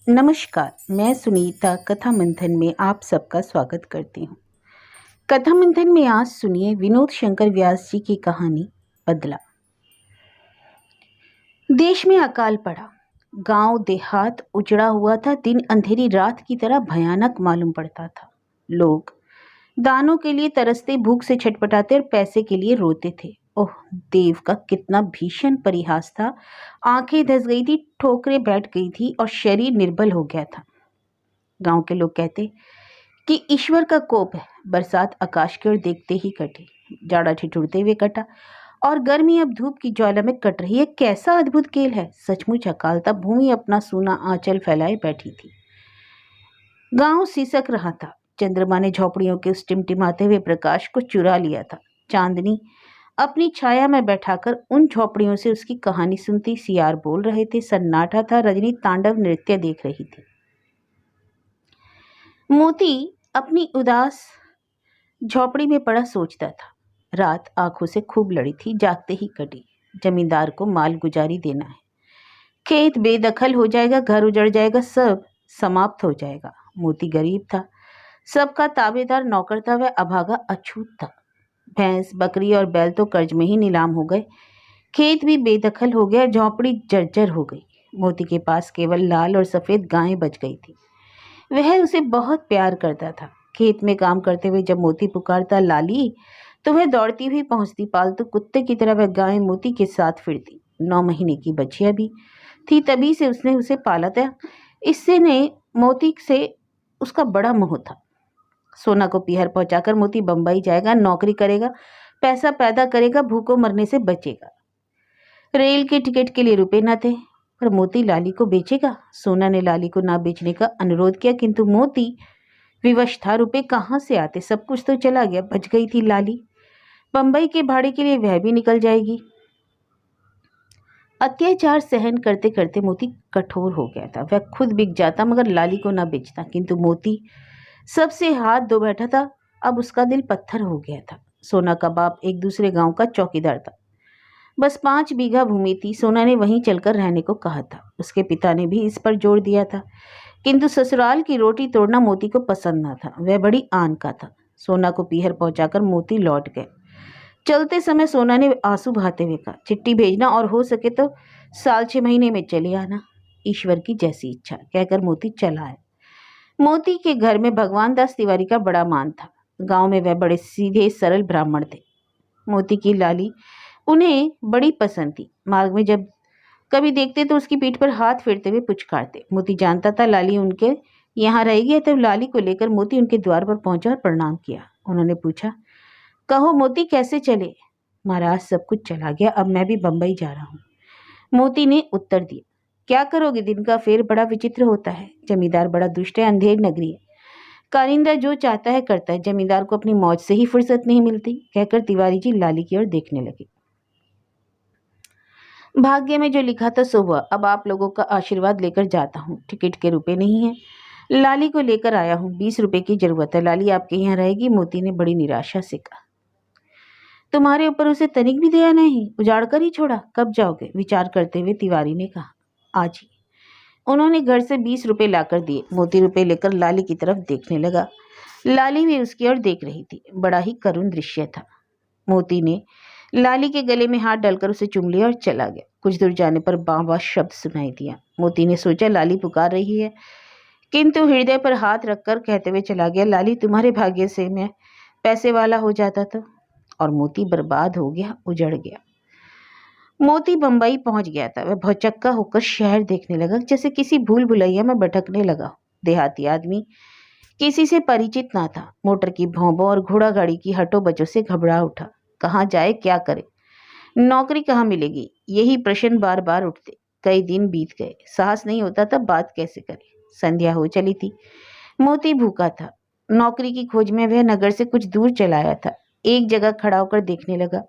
नमस्कार, मैं सुनीता कथा मंथन में आप सबका स्वागत करती हूँ। कथा मंथन में आज सुनिए विनोद शंकर व्यास जी की कहानी बदला। देश में अकाल पड़ा। गांव देहात उजड़ा हुआ था। दिन अंधेरी रात की तरह भयानक मालूम पड़ता था। लोग दानों के लिए तरसते, भूख से छटपटाते और पैसे के लिए रोते थे। ओह, देव का कितना भीषण परिहास था। आंखें धस गई थी, ठोकरें बैठ गई थी और शरीर निर्बल हो गया था। गांव के लोग कहते कि ईश्वर का कोप है। बरसात आकाश की ओर देखते ही कटी, जाड़ा ठिठुरते हुए कटा और गर्मी अब धूप की ज्वाला में कट रही है। कैसा अद्भुत खेल है। सचमुच अकाल था। भूमि अपना सूना आंचल फैलाए बैठी थी। गांव सिसक रहा था। चंद्रमा ने झोपड़ियों के उस टिमटिमाते हुए प्रकाश को चुरा लिया था। चांदनी अपनी छाया में बैठाकर उन झोपड़ियों से उसकी कहानी सुनती। सियार बोल रहे थे, सन्नाटा था। रजनी तांडव नृत्य देख रही थी। मोती अपनी उदास झोपड़ी में पड़ा सोचता था। रात आंखों से खूब लड़ी थी, जागते ही कटी। जमींदार को माल गुजारी देना है। खेत बेदखल हो जाएगा, घर उजड़ जाएगा, सब समाप्त हो जाएगा। मोती गरीब था, सबका ताबेदार नौकर था। वह अभागा अछूत था। भैंस, बकरी और बैल तो कर्ज में ही नीलाम हो गए। खेत भी बेदखल हो गया, झोपड़ी जर्जर हो गई। मोती के पास केवल लाल और सफेद गायें बच गई थी। वह उसे बहुत प्यार करता था। खेत में काम करते हुए जब मोती पुकारता लाली, तो वह दौड़ती हुई पहुंचती। पालतू कुत्ते की तरह वह गाय मोती के साथ फिरती। 9 महीने की बच्चियां भी थी, तभी से उसने उसे पाला था। इससे ने मोती से उसका बड़ा मोह था। सोना को पीहर पहुंचाकर मोती बंबई जाएगा, नौकरी करेगा, पैसा पैदा करेगा, भूखों मरने से बचेगा। रेल के टिकट के लिए रुपए न थे, पर मोती लाली को बेचेगा। सोना ने लाली को ना बेचने का अनुरोध किया, किंतु मोती विवश था। रुपए कहाँ से आते? सब कुछ तो चला गया। बच गई थी लाली। बंबई के भाड़े के लिए वह भी निकल जाएगी। अत्याचार सहन करते करते मोती कठोर हो गया था। वह खुद बिक जाता मगर लाली को ना बेचता, किंतु मोती सबसे हाथ धो बैठा था। अब उसका दिल पत्थर हो गया था। सोना का बाप एक दूसरे गांव का चौकीदार था। बस 5 बीघा भूमि थी। सोना ने वहीं चलकर रहने को कहा था। उसके पिता ने भी इस पर जोर दिया था, किंतु ससुराल की रोटी तोड़ना मोती को पसंद न था। वह बड़ी आन का था। सोना को पीहर पहुंचाकर मोती लौट गए। चलते समय सोना ने आंसू बहाते हुए कहा, चिट्ठी भेजना और हो सके तो साल 6 महीने में चले आना। ईश्वर की जैसी इच्छा, कहकर मोती चला आया। मोती के घर में भगवान दास तिवारी का बड़ा मान था। गांव में वह बड़े सीधे सरल ब्राह्मण थे। मोती की लाली उन्हें बड़ी पसंद थी। मार्ग में जब कभी देखते तो उसकी पीठ पर हाथ फेरते हुए पुचकारते। मोती जानता था लाली उनके यहाँ रहेगी। तब लाली को लेकर मोती उनके द्वार पर पहुंचा और प्रणाम किया। उन्होंने पूछा, कहो मोती, कैसे चले? महाराज, सब कुछ चला गया, अब मैं भी बंबई जा रहा हूँ। मोती ने उत्तर दिया, क्या करोगे? दिन का फेर बड़ा विचित्र होता है। जमींदार बड़ा दुष्ट है, अंधेर नगरी है। कारिंदा जो चाहता है करता है। जमींदार को अपनी मौज से ही फुर्सत नहीं मिलती। कहकर तिवारी जी लाली की ओर देखने लगे। भाग्य में जो लिखा था सो हुआ। अब आप लोगों का आशीर्वाद लेकर जाता हूँ। टिकट के रुपए नहीं है, लाली को लेकर आया हूँ। 20 रुपए की जरूरत है। लाली आपके यहाँ रहेगी। मोती ने बड़ी निराशा से कहा, तुम्हारे ऊपर उसे तनिक भी दया नहीं? उजाड़ कर ही छोड़ा। कब जाओगे? विचार करते हुए तिवारी ने कहा, आज ही। उन्होंने घर से 20 रुपए लाकर दिए। मोती रुपए लेकर लाली की तरफ देखने लगा। लाली भी उसकी ओर देख रही थी। बड़ा ही करुण दृश्य था। मोती ने लाली के गले में हाथ डालकर उसे चूम लिया और चला गया। कुछ दूर जाने पर बाबा शब्द सुनाई दिया। मोती ने सोचा लाली पुकार रही है, किंतु हृदय पर हाथ रखकर कहते हुए चला गया, लाली, तुम्हारे भाग्य से मैं पैसे वाला हो जाता तो। और मोती बर्बाद हो गया, उजड़ गया। मोती बंबई पहुंच गया था। वह भौचक्का होकर शहर देखने लगा, जैसे किसी भूल भुलैया में भटकने लगा। देहाती आदमी किसी से परिचित ना था। मोटर की भौंबों और घोड़ा गाड़ी की हटो बचों से घबरा उठा। कहाँ जाए, क्या करे? नौकरी कहाँ मिलेगी? यही प्रश्न बार बार उठते। कई दिन बीत गए, साहस नहीं होता था बात कैसे करे। संध्या हो चली थी। मोती भूखा था। नौकरी की खोज में वह नगर से कुछ दूर चला आया था। एक जगह खड़ा होकर देखने लगा।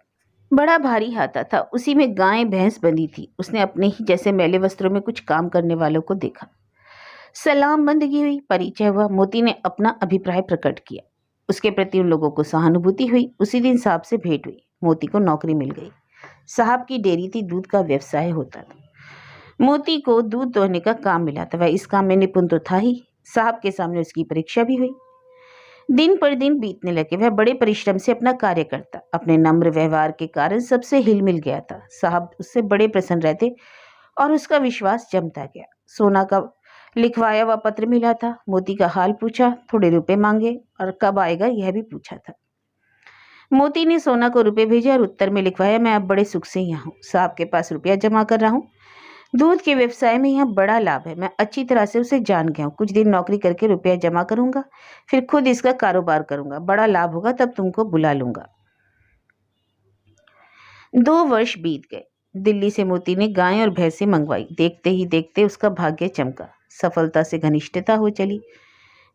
बड़ा भारी हाथा था। उसी में गाय भैंस बंधी थी। उसने अपने ही जैसे मैले वस्त्रों में कुछ काम करने वालों को देखा। सलाम बंदगी हुई, परिचय हुआ। मोती ने अपना अभिप्राय प्रकट किया। उसके प्रति उन लोगों को सहानुभूति हुई। उसी दिन साहब से भेंट हुई। मोती को नौकरी मिल गई। साहब की डेयरी थी, दूध का व्यवसाय होता था। मोती को दूध दोहने का काम मिला था। वह इस काम में निपुण तो था ही, साहब के सामने उसकी परीक्षा भी हुई। दिन पर दिन बीतने लगे। वह बड़े परिश्रम से अपना कार्य करता। अपने नम्र व्यवहार के कारण सबसे हिल मिल गया था। साहब उससे बड़े प्रसन्न रहते और उसका विश्वास जमता गया। सोना का लिखवाया हुआ पत्र मिला था। मोती का हाल पूछा, थोड़े रुपए मांगे और कब आएगा यह भी पूछा था। मोती ने सोना को रुपए भेजे और उत्तर में लिखवाया, मैं अब बड़े सुख से यहाँ हूँ। साहब के पास रुपया जमा कर रहा हूँ। दूध के व्यवसाय में यहाँ बड़ा लाभ है। मैं अच्छी तरह से उसे जान गया हूँ। कुछ दिन नौकरी करके रुपया जमा करूंगा, फिर खुद इसका कारोबार करूंगा। बड़ा लाभ होगा, तब तुमको बुला लूंगा। 2 वर्ष बीत गए। दिल्ली से मोती ने गाय और भैंसें मंगवाई। देखते ही देखते उसका भाग्य चमका। सफलता से घनिष्ठता हो चली।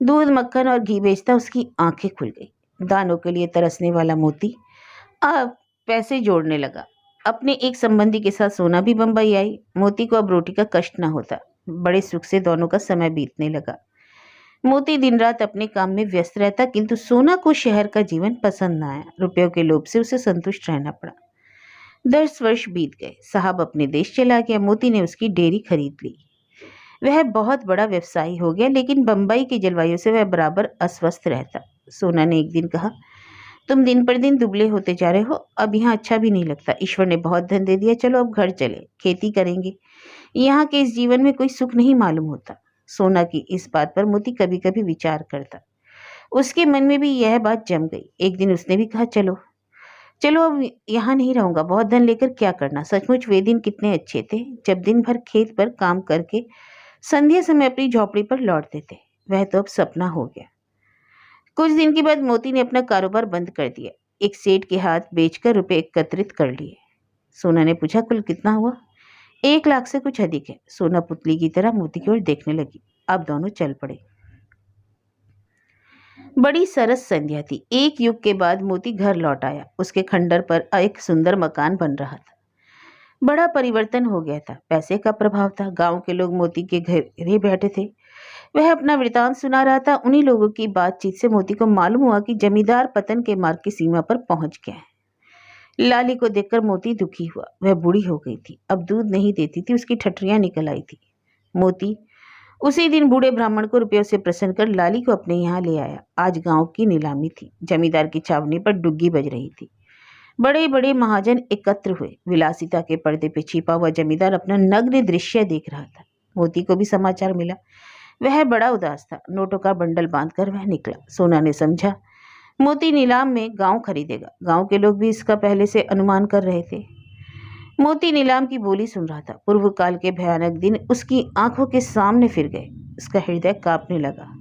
दूध, मक्खन और घी बेचता उसकी आंखें खुल गई। दानों के लिए तरसने वाला मोती अब पैसे जोड़ने लगा। अपने एक संबंधी के साथ सोना भी बम्बई आई। मोती को अब रोटी का कष्ट न होता। बड़े सुख से दोनों का समय बीतने लगा। मोती दिन रात अपने काम में व्यस्त रहता, किंतु सोना को शहर का जीवन पसंद न आया। रुपयों के लोभ से उसे संतुष्ट रहना पड़ा। 10 वर्ष बीत गए। साहब अपने देश चला गया। मोती ने उसकी डेयरी खरीद ली। वह बहुत बड़ा व्यवसायी हो गया, लेकिन बम्बई की जलवायु से वह बराबर अस्वस्थ रहता। सोना ने एक दिन कहा, तुम दिन पर दिन दुबले होते जा रहे हो। अब यहाँ अच्छा भी नहीं लगता। ईश्वर ने बहुत धन दे दिया, चलो अब घर चले, खेती करेंगे। यहाँ के इस जीवन में कोई सुख नहीं मालूम होता। सोना की इस बात पर मोती कभी कभी विचार करता। उसके मन में भी यह बात जम गई। एक दिन उसने भी कहा, चलो चलो अब यहाँ नहीं रहूंगा। बहुत धन लेकर क्या करना। सचमुच वे दिन कितने अच्छे थे जब दिन भर खेत पर काम करके संध्या समय अपनी झोपड़ी पर लौटते थे। वह तो अब सपना हो गया। कुछ दिन के बाद मोती ने अपना कारोबार बंद कर दिया। एक सेठ के हाथ बेचकर रुपए एकत्रित कर लिए। सोना ने पूछा, कुल कितना हुआ? 1 लाख से कुछ अधिक है। सोना पुतली की तरह मोती की ओर देखने लगी। अब दोनों चल पड़े। बड़ी सरस संध्या थी। एक युग के बाद मोती घर लौट आया। उसके खंडर पर एक सुंदर मकान बन रहा था। बड़ा परिवर्तन हो गया था। पैसे का प्रभाव था। गांव के लोग मोती के घर ही बैठे थे। वह अपना वृतांत सुना रहा था। उन्हीं लोगों की बातचीत से मोती को मालूम हुआ कि जमींदार पतन के मार्ग की सीमा पर पहुंच गया है। लाली को देखकर मोती दुखी हुआ। वह बूढ़ी हो गई थी, अब दूध नहीं देती थी, उसकी ठठरियां निकल आई थी। मोती उसी दिन बूढ़े ब्राह्मण को रुपयों से प्रसन्न कर लाली को अपने यहाँ ले आया। आज गांव की नीलामी थी। जमींदार की छावनी पर डुग्गी बज रही थी। बड़े बड़े महाजन एकत्र हुए। विलासिता के पर्दे पे छिपा हुआ जमींदार अपना नग्न दृश्य देख रहा था। मोती को भी समाचार मिला। वह बड़ा उदास था। नोटों का बंडल बांधकर वह निकला। सोना ने समझा, मोती नीलाम में गांव खरीदेगा। गांव के लोग भी इसका पहले से अनुमान कर रहे थे। मोती नीलाम की बोली सुन रहा था। पूर्व काल के भयानक दिन उसकी आंखों के सामने फिर गए। उसका हृदय कांपने लगा।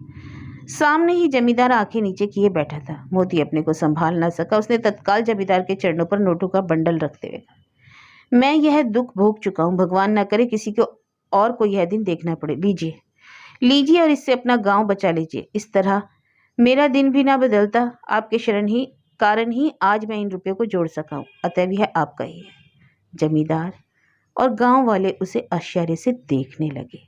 सामने ही जमींदार आंखें नीचे किए बैठा था। मोती अपने को संभाल न सका। उसने तत्काल जमींदार के चरणों पर नोटों का बंडल रखते हुए कहा, मैं यह दुख भोग चुका हूं। भगवान न करे किसी को और को यह दिन देखना पड़े। लीजिए लीजिए और इससे अपना गांव बचा लीजिए। इस तरह मेरा दिन भी ना बदलता। आपके शरण ही कारण ही आज मैं इन रुपयों को जोड़ सका हूं। अतएव यह आपका ही है। जमींदार और गांव वाले उसे आश्चर्य से देखने लगे।